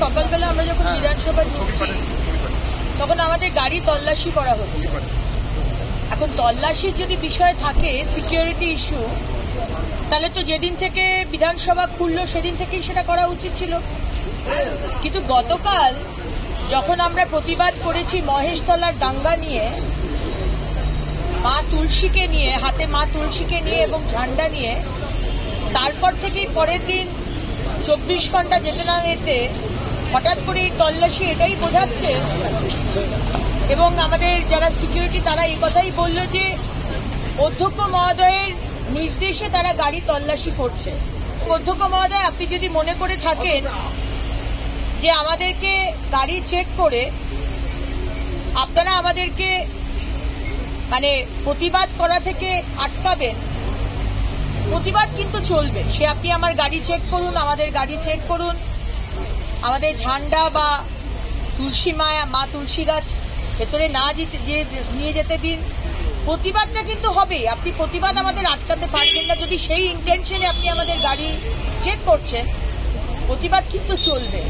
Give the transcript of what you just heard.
সকালবেলা আমরা যখন বিধানসভা ঢুকছি তখন আমাদের গাড়ি তল্লাশি করা হচ্ছে। এখন তল্লাশির যদি বিষয় থাকে সিকিউরিটি ইস্যু, তাহলে তো যেদিন থেকে বিধানসভা খুললো সেদিন থেকেই সেটা করা উচিত ছিল। কিন্তু গতকাল যখন আমরা প্রতিবাদ করেছি মহেশতলার দাঙ্গা নিয়ে, মা তুলসীকে নিয়ে, হাতে মা তুলসীকে নিয়ে এবং ঝান্ডা নিয়ে, তারপর থেকেই পরের দিন 24 ঘন্টা যেতে না যেতে হঠাৎ করে এই তল্লাশি এটাই বোঝাচ্ছে। এবং আমাদের যারা সিকিউরিটি তারা এই কথাই বলল যে অধ্যক্ষ মহোদয়ের নির্দেশে তারা গাড়ি তল্লাশি করছে। অধ্যক্ষ মহোদয়, আপনি যদি মনে করে থাকেন যে আমাদেরকে গাড়ি চেক করে আপনারা আমাদেরকে প্রতিবাদ করা থেকে আটকাবেন, প্রতিবাদ কিন্তু চলবে। সে আপনি আমার গাড়ি চেক করুন, আমাদের গাড়ি চেক করুন, আমাদের ঝান্ডা বা তুলসী মা তুলসী গাছ ভেতরে না নিয়ে যেতে দিন, প্রতিবাদটা কিন্তু হবে। আপনি প্রতিবাদ আমাদের আটকাতে পারবেন না। যদি সেই ইন্টেনশনে আপনি আমাদের গাড়ি চেক করছেন, প্রতিবাদ কিন্তু চলবে।